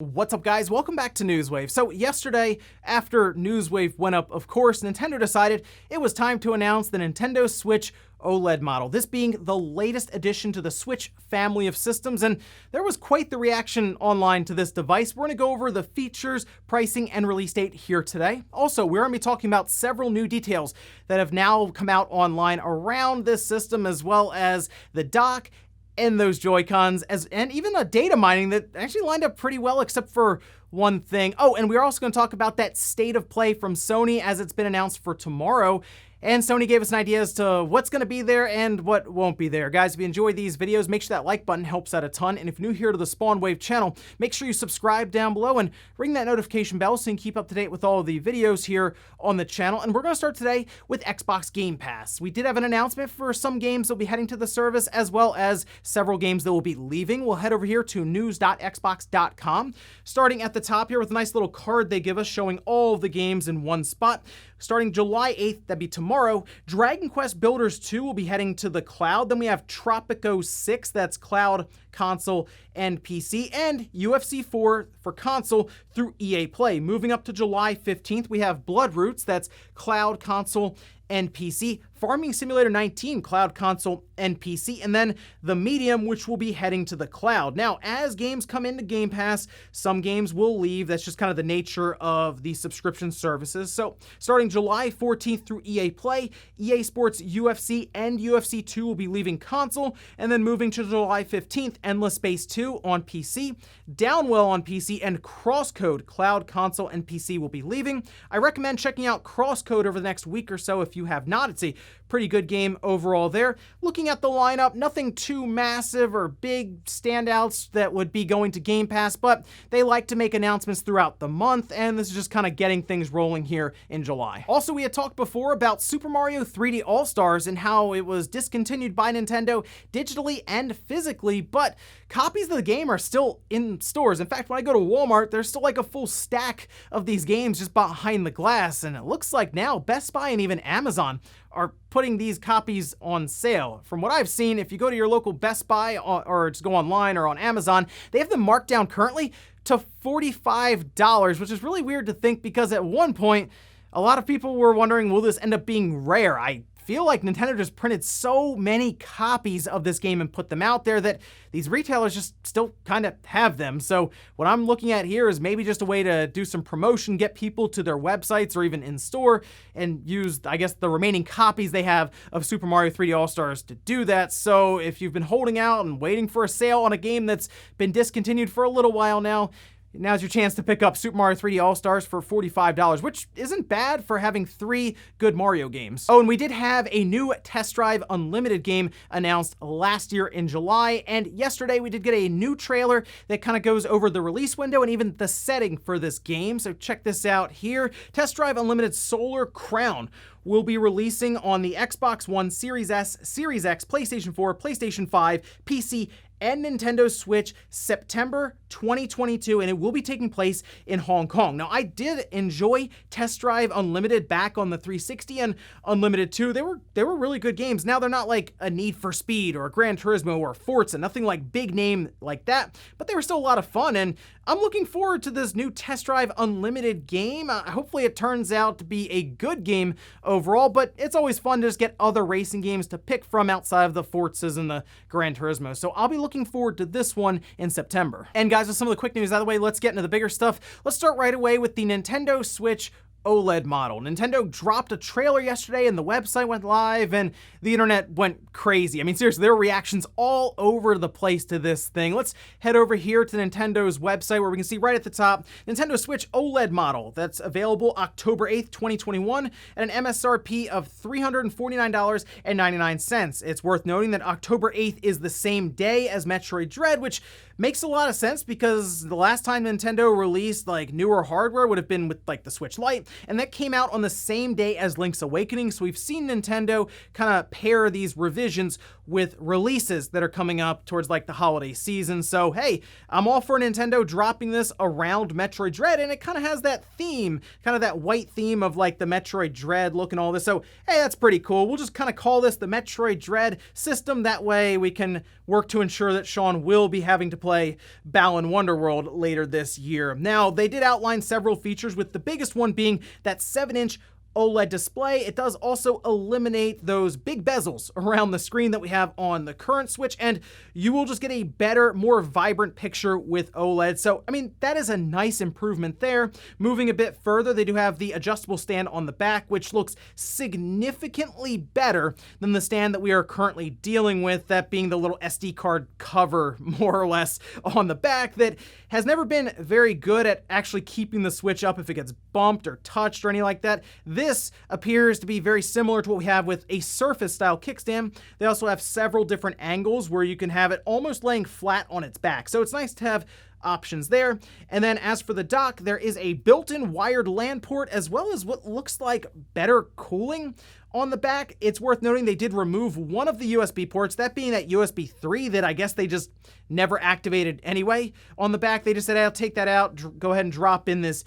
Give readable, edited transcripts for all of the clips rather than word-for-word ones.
What's up, guys? Welcome back to Newswave. So yesterday, after Newswave went up, of course, Nintendo decided it was time to announce the Nintendo Switch OLED model, this being the latest addition to the Switch family of systems, and there was quite the reaction online to this device. We're going to go over the features, pricing, and release date here today. Also, we're going to be talking about several new details that have now come out online around this system, as well as the dock and those Joy-Cons, and even a data mining that actually lined up pretty well, except for one thing. Oh, and we're also going to talk about that state of play from Sony as it's been announced for tomorrow. And Sony gave us an idea as to what's going to be there and what won't be there. Guys, if you enjoy these videos, make sure that like button helps out a ton. And if you're new here to the Spawn Wave channel, make sure you subscribe down below and ring that notification bell so you can keep up to date with all of the videos here on the channel. And we're going to start today with Xbox Game Pass. We did have an announcement for some games that will be heading to the service, as well as several games that will be leaving. We'll head over here to news.xbox.com. Starting at the top here with a nice little card they give us showing all of the games in one spot. Starting July 8th, that'd be tomorrow, Dragon Quest Builders 2 will be heading to the cloud. Then we have Tropico 6, that's cloud, console, and PC, and UFC 4 for console through EA Play. Moving up to July 15th, we have Blood Roots, that's cloud, console, and PC. Farming Simulator 19, cloud, console, and PC, and then The Medium, which will be heading to the cloud. Now, as games come into Game Pass, some games will leave. That's just kind of the nature of the subscription services. So, starting July 14th through EA Play, EA Sports UFC and UFC 2 will be leaving console, and then moving to July 15th, Endless Space 2 on PC, Downwell on PC, and Crosscode, cloud, console, and PC will be leaving. I recommend checking out Crosscode over the next week or so if you have not. It's a pretty good game overall there. Looking at the lineup, nothing too massive or big standouts that would be going to Game Pass, but they like to make announcements throughout the month, and this is just kind of getting things rolling here in July. Also, we had talked before about Super Mario 3D All-Stars and how it was discontinued by Nintendo digitally and physically, but copies of the game are still in stores. In fact, when I go to Walmart, there's still like a full stack of these games just behind the glass, and it looks like now Best Buy and even Amazon are putting these copies on sale. From what I've seen, if you go to your local Best Buy or just go online or on Amazon, they have them marked down currently to $45, which is really weird to think because at one point, a lot of people were wondering, will this end up being rare? I feel like Nintendo just printed so many copies of this game and put them out there that these retailers just still kind of have them. So what I'm looking at here is maybe just a way to do some promotion, get people to their websites or even in store and use, I guess, the remaining copies they have of Super Mario 3D All-Stars to do that. So if you've been holding out and waiting for a sale on a game that's been discontinued for a little while now, now's your chance to pick up Super Mario 3D All-Stars for $45, which isn't bad for having 3 good Mario games. Oh, and we did have a new Test Drive Unlimited game announced last year in July, and yesterday we did get a new trailer that kind of goes over the release window and even the setting for this game. So check this out here. Test Drive Unlimited Solar Crown will be releasing on the Xbox One, Series S, Series X, PlayStation 4, PlayStation 5, PC, and Nintendo Switch September 2022, and it will be taking place in Hong Kong. Now, I did enjoy Test Drive Unlimited back on the 360 and Unlimited 2. They were really good games. Now, they're not like a Need for Speed or a Gran Turismo or Forza, nothing like big name like that, but they were still a lot of fun, and I'm looking forward to this new Test Drive Unlimited game. Hopefully it turns out to be a good game overall, but it's always fun to just get other racing games to pick from outside of the Forzas and the Gran Turismo. So I'll be looking forward to this one in September. And guys, with some of the quick news out of the way, let's get into the bigger stuff. Let's start right away with the Nintendo Switch OLED model. Nintendo dropped a trailer yesterday and the website went live and the internet went crazy. I mean, seriously, there were reactions all over the place to this thing. Let's head over here to Nintendo's website where we can see right at the top, Nintendo Switch OLED model that's available October 8th, 2021 at an MSRP of $349.99. It's worth noting that October 8th is the same day as Metroid Dread, which makes a lot of sense because the last time Nintendo released like newer hardware would have been with like the Switch Lite, and that came out on the same day as Link's Awakening. So we've seen Nintendo kind of pair these revisions with releases that are coming up towards like the holiday season. So hey, I'm all for Nintendo dropping this around Metroid Dread, and it kind of has that theme, kind of that white theme of like the Metroid Dread look and all this. So hey, that's pretty cool. We'll just kind of call this the Metroid Dread system. That way we can work to ensure that Sean will be having to play Balan Wonderworld later this year. Now, they did outline several features, with the biggest one being that 7-inch OLED display. It does also eliminate those big bezels around the screen that we have on the current Switch, and you will just get a better, more vibrant picture with OLED. So, I mean, that is a nice improvement there. Moving a bit further, they do have the adjustable stand on the back, which looks significantly better than the stand that we are currently dealing with, that being the little SD card cover, more or less, on the back that has never been very good at actually keeping the Switch up if it gets bumped or touched or anything like that. This appears to be very similar to what we have with a Surface-style kickstand. They also have several different angles where you can have it almost laying flat on its back. So it's nice to have options there. And then as for the dock, there is a built-in wired LAN port, as well as what looks like better cooling on the back. It's worth noting they did remove one of the USB ports, that being that USB 3 that I guess they just never activated anyway. On the back, they just said, I'll take that out, go ahead and drop in this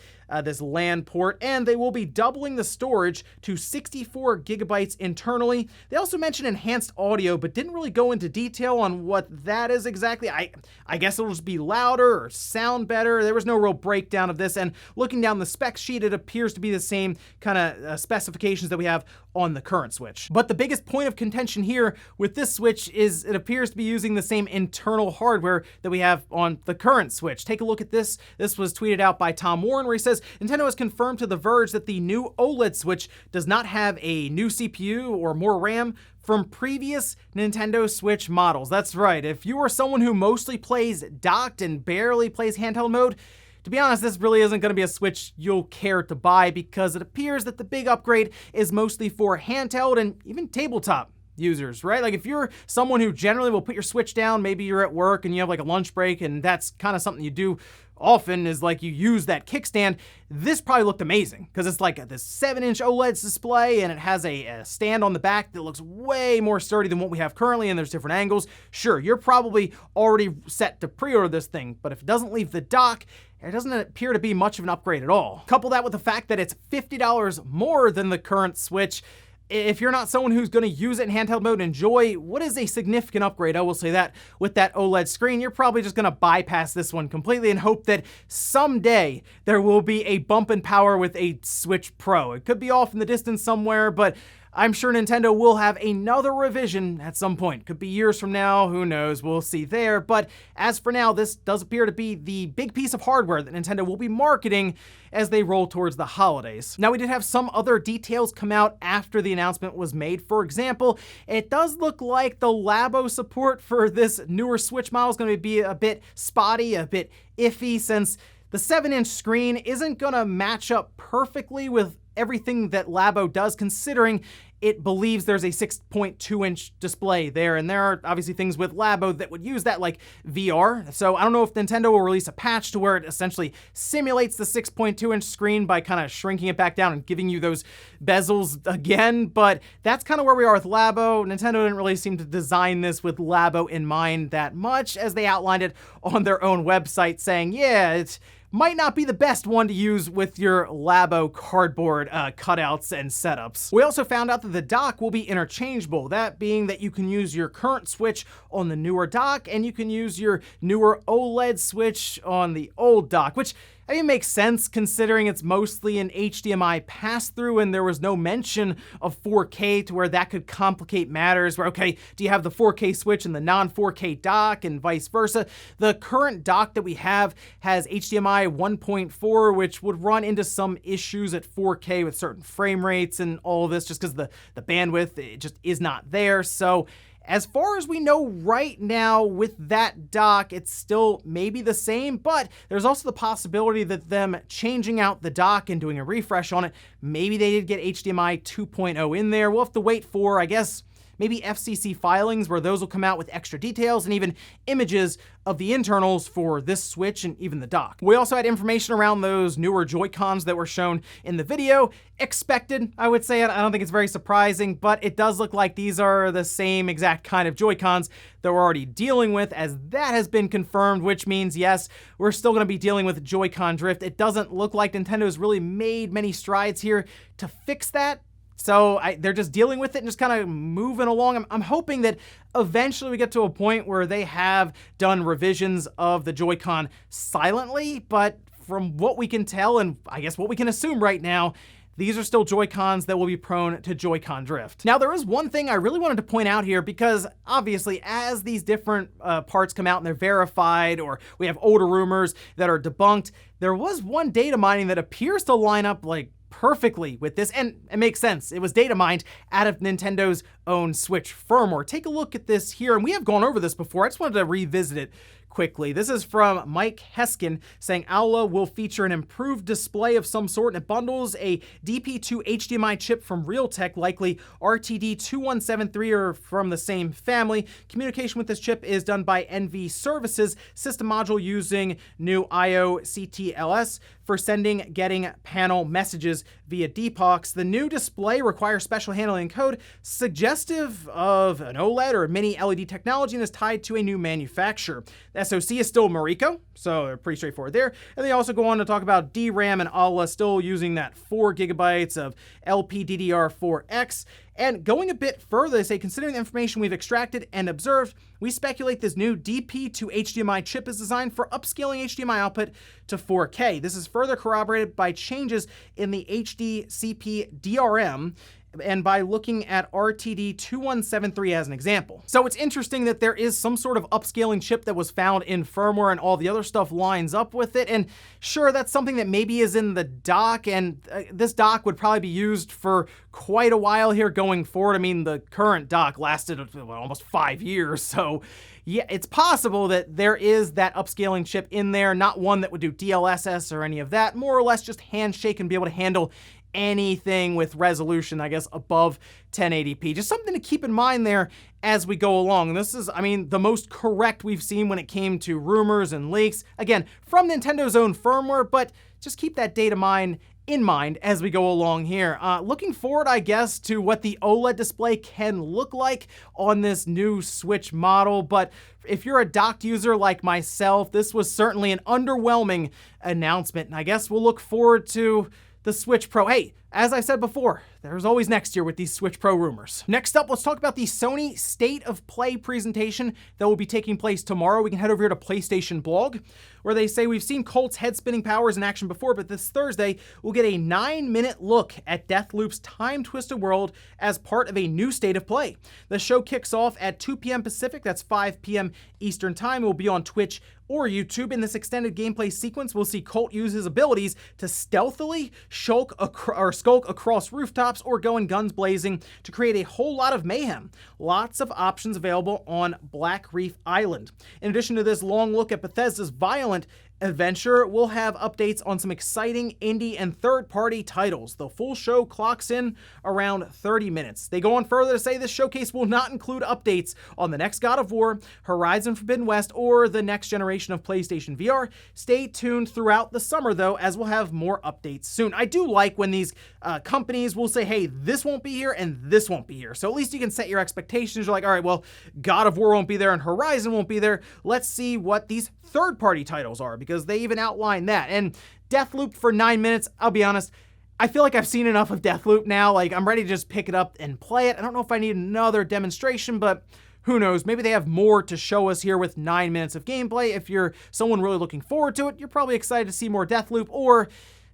LAN port, and they will be doubling the storage to 64 gigabytes internally. They also mentioned enhanced audio, but didn't really go into detail on what that is exactly. I guess it'll just be louder or sound better. There was no real breakdown of this, and looking down the spec sheet, it appears to be the same kind of specifications that we have on the current Switch. But the biggest point of contention here with this Switch is it appears to be using the same internal hardware that we have on the current Switch. Take a look at this. This was tweeted out by Tom Warren, where he says, Nintendo has confirmed to The Verge that the new OLED Switch does not have a new CPU or more RAM from previous Nintendo Switch models. That's right. If you are someone who mostly plays docked and barely plays handheld mode, to be honest, this really isn't going to be a Switch you'll care to buy, because it appears that the big upgrade is mostly for handheld and even tabletop users, right? Like if you're someone who generally will put your Switch down, maybe you're at work and you have like a lunch break and that's kind of something you do often, is like you use that kickstand, this probably looked amazing because it's like this 7-inch OLED display and it has a stand on the back that looks way more sturdy than what we have currently, and there's different angles. Sure, you're probably already set to pre-order this thing, but if it doesn't leave the dock, it doesn't appear to be much of an upgrade at all. Couple that with the fact that it's $50 more than the current Switch. If you're not someone who's going to use it in handheld mode and enjoy what is a significant upgrade, I will say that, with that OLED screen, you're probably just going to bypass this one completely and hope that someday there will be a bump in power with a Switch Pro. It could be off in the distance somewhere, but I'm sure Nintendo will have another revision at some point. Could be years from now, who knows, we'll see there. But as for now, this does appear to be the big piece of hardware that Nintendo will be marketing as they roll towards the holidays. Now, we did have some other details come out after the announcement was made. For example, it does look like the Labo support for this newer Switch model is going to be a bit spotty, a bit iffy, since the 7-inch screen isn't going to match up perfectly with everything that Labo does, considering it believes there's a 6.2-inch display there, and there are obviously things with Labo that would use that, like VR. So I don't know if Nintendo will release a patch to where it essentially simulates the 6.2-inch screen by kind of shrinking it back down and giving you those bezels again, but that's kind of where we are with Labo. Nintendo didn't really seem to design this with Labo in mind that much, as they outlined it on their own website, saying, yeah, it might not be the best one to use with your Labo cardboard cutouts and setups. We also found out that the dock will be interchangeable, that being that you can use your current Switch on the newer dock and you can use your newer OLED Switch on the old dock, which I mean, makes sense considering it's mostly an HDMI pass-through and there was no mention of 4K to where that could complicate matters where, okay, do you have the 4K Switch and the non-4K dock and vice versa? The current dock that we have has HDMI 1.4, which would run into some issues at 4K with certain frame rates and all of this just because the bandwidth, it just is not there. So as far as we know right now with that dock, it's still maybe the same, but there's also the possibility that them changing out the dock and doing a refresh on it, maybe they did get HDMI 2.0 in there. We'll have to wait for, I guess, maybe FCC filings where those will come out with extra details and even images of the internals for this Switch and even the dock. We also had information around those newer Joy-Cons that were shown in the video. Expected, I would say. I don't think it's very surprising, but it does look like these are the same exact kind of Joy-Cons that we're already dealing with, as that has been confirmed, which means, yes, we're still going to be dealing with Joy-Con drift. It doesn't look like Nintendo's really made many strides here to fix that. So they're just dealing with it and just kind of moving along. I'm hoping that eventually we get to a point where they have done revisions of the Joy-Con silently, but from what we can tell, and I guess what we can assume right now, these are still Joy-Cons that will be prone to Joy-Con drift. Now, there is one thing I really wanted to point out here, because obviously as these different parts come out and they're verified, or we have older rumors that are debunked, there was one data mining that appears to line up like perfectly with this, and it makes sense. It was data mined out of Nintendo's own Switch firmware. Take a look at this here, and we have gone over this before. I just wanted to revisit it quickly. This is from Mike Heskin saying Aula will feature an improved display of some sort, and it bundles a DP2 HDMI chip from Realtek, likely RTD2173 or from the same family. Communication with this chip is done by NV Services, system module using new IO CTLS for sending, getting panel messages via DPOX. The new display requires special handling code suggestive of an OLED or mini LED technology and is tied to a new manufacturer. The SoC is still Mariko, so they're pretty straightforward there. And they also go on to talk about DRAM and ALA still using that 4 gigabytes of LPDDR4X. And going a bit further, they say, considering the information we've extracted and observed, we speculate this new DP to HDMI chip is designed for upscaling HDMI output to 4K. This is further corroborated by changes in the HDCP DRM and by looking at RTD2173 as an example. So it's interesting that there is some sort of upscaling chip that was found in firmware, and all the other stuff lines up with it. And sure, that's something that maybe is in the dock, and this dock would probably be used for quite a while here going forward. I mean, the current dock lasted almost 5 years, so yeah, it's possible that there is that upscaling chip in there, not one that would do DLSS or any of that, more or less just handshake and be able to handle anything with resolution, I guess, above 1080p. Just something to keep in mind there as we go along. And this is, I mean, the most correct we've seen when it came to rumors and leaks. Again, from Nintendo's own firmware, but just keep that data mine in mind as we go along here. Looking forward, I guess, to what the OLED display can look like on this new Switch model. But if you're a docked user like myself, this was certainly an underwhelming announcement. And I guess we'll look forward to the Switch Pro. Hey, as I said before, there's always next year with these Switch Pro rumors. Next up, let's talk about the Sony State of Play presentation that will be taking place tomorrow. We can head over here to PlayStation Blog, where they say we've seen Colt's head-spinning powers in action before, but this Thursday, we'll get a 9-minute look at Deathloop's time-twisted world as part of a new State of Play. The show kicks off at 2 p.m. Pacific, that's 5 p.m. Eastern Time. It will be on Twitch or YouTube. In this extended gameplay sequence, we'll see Colt use his abilities to stealthily skulk across rooftops or going guns blazing to create a whole lot of mayhem. Lots of options available on Black Reef Island. In addition to this long look at Bethesda's violent adventure, we'll have updates on some exciting indie and third-party titles. The full show clocks in around 30 minutes. They go on further to say this showcase will not include updates on the next God of War, Horizon Forbidden West, or the next generation of PlayStation VR. Stay tuned throughout the summer, though, as we'll have more updates soon. I do like when these companies will say, hey, this won't be here and this won't be here. So at least you can set your expectations. You're like, all right, well, God of War won't be there and Horizon won't be there. Let's see what these third-party titles are, because they even outline that. And Deathloop for 9 minutes, I'll be honest, I feel like I've seen enough of Deathloop now. Like, I'm ready to just pick it up and play it. I don't know if I need another demonstration, but who knows? Maybe they have more to show us here with 9 minutes of gameplay. If you're someone really looking forward to it, you're probably excited to see more Deathloop, or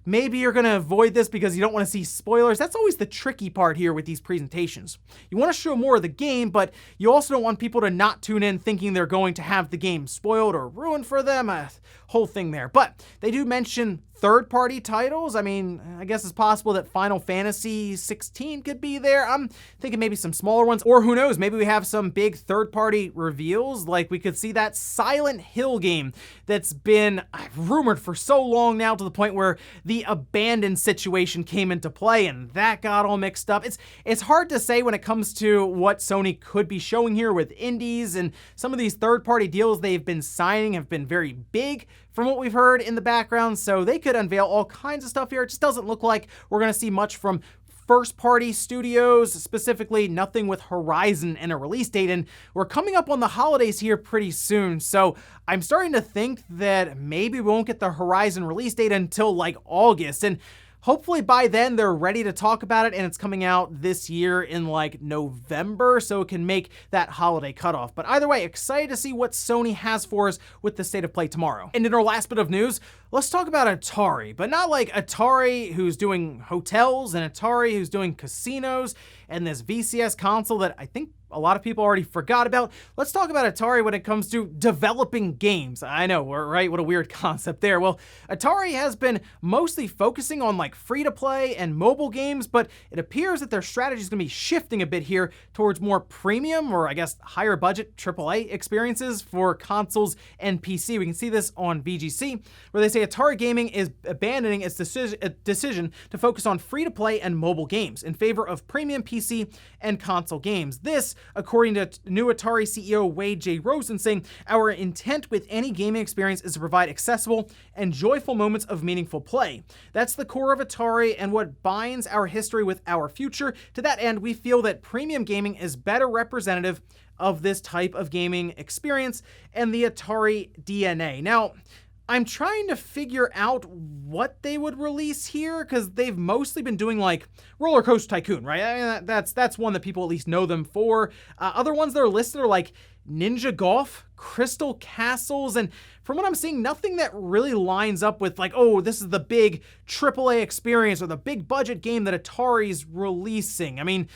maybe you're going to avoid this because you don't want to see spoilers. That's always the tricky part here with these presentations. You want to show more of the game, but you also don't want people to not tune in thinking they're going to have the game spoiled or ruined for them. Whole thing there. But they do mention third-party titles. I mean, I guess it's possible that Final Fantasy 16 could be there. I'm thinking maybe some smaller ones, or who knows, maybe we have some big third-party reveals. Like, we could see that Silent Hill game that's been rumored for so long now, to the point where the abandoned situation came into play and that got all mixed up. It's hard to say when it comes to what Sony could be showing here with indies, and some of these third-party deals they've been signing have been very big from what we've heard in the background, so they could unveil all kinds of stuff here. It just doesn't look like we're going to see much from first-party studios, specifically nothing with Horizon and a release date, and we're coming up on the holidays here pretty soon, so I'm starting to think that maybe we won't get the Horizon release date until like August, and hopefully by then they're ready to talk about it and it's coming out this year in like November, so it can make that holiday cutoff. But either way, excited to see what Sony has for us with the State of Play tomorrow. And in our last bit of news, let's talk about Atari, but not like Atari who's doing hotels and Atari who's doing casinos and this VCS console that I think a lot of people already forgot about. Let's talk about Atari when it comes to developing games. I know, right? What a weird concept there. Well, Atari has been mostly focusing on like free-to-play and mobile games, but it appears that their strategy is going to be shifting a bit here towards more premium, or I guess higher budget AAA experiences for consoles and PC. We can see this on VGC, where they say Atari Gaming is abandoning its decision to focus on free-to-play and mobile games in favor of premium PC and console games. This, according to new Atari CEO Wade J. Rosen, saying, "Our intent with any gaming experience is to provide accessible and joyful moments of meaningful play. That's the core of Atari and what binds our history with our future. To that end, we feel that premium gaming is better representative of this type of gaming experience and the Atari DNA." Now, I'm trying to figure out what they would release here, because they've mostly been doing like Roller Coaster Tycoon, right? I mean, that's one that people at least know them for. Other ones that are listed are like Ninja Golf, Crystal Castles, and from what I'm seeing, nothing that really lines up with like, oh, this is the big AAA experience or the big budget game that Atari's releasing. I mean,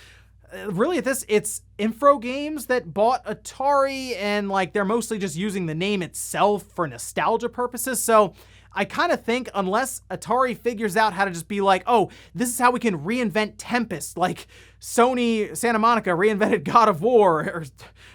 really at this, it's Infro Games that bought Atari, and like they're mostly just using the name itself for nostalgia purposes. So I kind of think unless Atari figures out how to just be like, oh, this is how we can reinvent Tempest, like Sony Santa Monica reinvented God of War or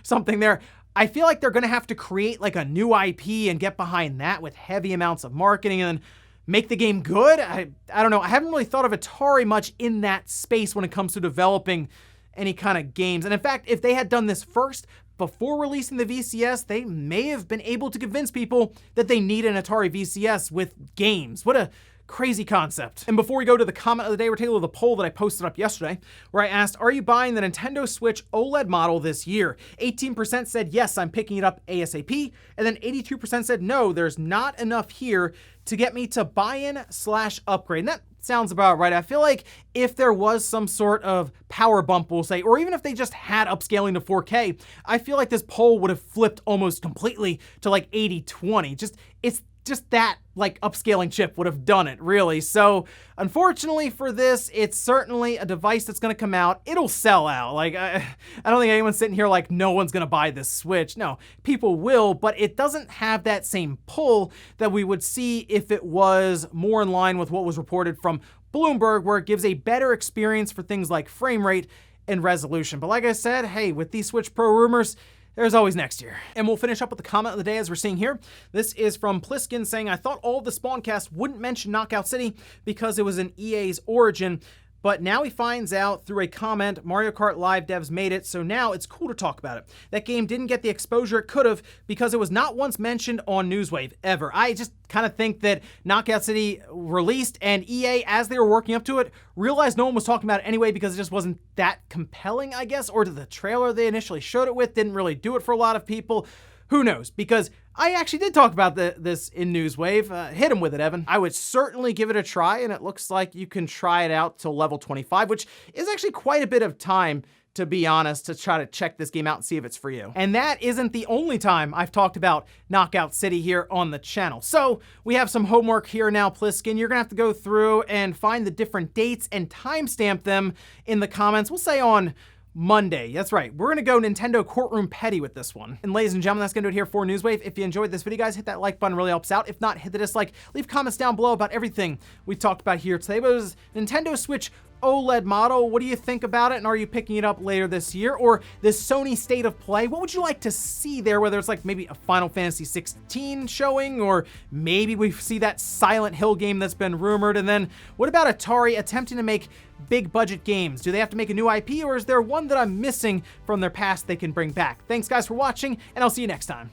something there, I feel like they're going to have to create like a new IP and get behind that with heavy amounts of marketing and then make the game good. I don't know. I haven't really thought of Atari much in that space when it comes to developing any kind of games. And in fact, if they had done this first, before releasing the VCS, they may have been able to convince people that they need an Atari VCS with games. What a crazy concept. And before we go to the comment of the day, we're taking a look at the poll that I posted up yesterday, where I asked, are you buying the Nintendo Switch OLED model this year? 18% said, yes, I'm picking it up ASAP. And then 82% said, no, there's not enough here to get me to buy-in/upgrade. And that sounds about right. I feel like if there was some sort of power bump, we'll say, or even if they just had upscaling to 4K, I feel like this poll would have flipped almost completely to like 80-20. It's just that like upscaling chip would have done it, really. So unfortunately for this, it's certainly a device that's going to come out. It'll sell out. Like I don't think anyone's sitting here like no one's going to buy this Switch. No, people will, but it doesn't have that same pull that we would see if it was more in line with what was reported from Bloomberg, where it gives a better experience for things like frame rate and resolution. But like I said, hey, with these Switch Pro rumors, there's always next year. And we'll finish up with the comment of the day as we're seeing here. This is from Pliskin saying, I thought all of the Spawncast wouldn't mention Knockout City because it was in EA's origin, but now he finds out through a comment Mario Kart Live devs made it, so now it's cool to talk about it. That game didn't get the exposure it could have because it was not once mentioned on Newswave, ever. I just kind of think that Knockout City released and EA, as they were working up to it, realized no one was talking about it anyway because it just wasn't that compelling, I guess, or the trailer they initially showed it with didn't really do it for a lot of people. Who knows? Because I actually did talk about this in Newswave. Hit him with it, Evan. I would certainly give it a try, and it looks like you can try it out till level 25, which is actually quite a bit of time, to be honest, to try to check this game out and see if it's for you. And that isn't the only time I've talked about Knockout City here on the channel. So we have some homework here now, Pliskin. You're gonna have to go through and find the different dates and timestamp them in the comments. We'll say on Monday. That's right. We're going to go Nintendo Courtroom Petty with this one. And ladies and gentlemen, that's going to do it here for Newswave. If you enjoyed this video, guys, hit that like button. Really helps out. If not, hit the dislike. Leave comments down below about everything we talked about here today. But it was Nintendo Switch OLED model. What do you think about it? And are you picking it up later this year? Or this Sony State of Play? What would you like to see there? Whether it's like maybe a Final Fantasy 16 showing, or maybe we see that Silent Hill game that's been rumored. And then what about Atari attempting to make big budget games? Do they have to make a new IP, or is there one that I'm missing from their past they can bring back? Thanks guys for watching, and I'll see you next time.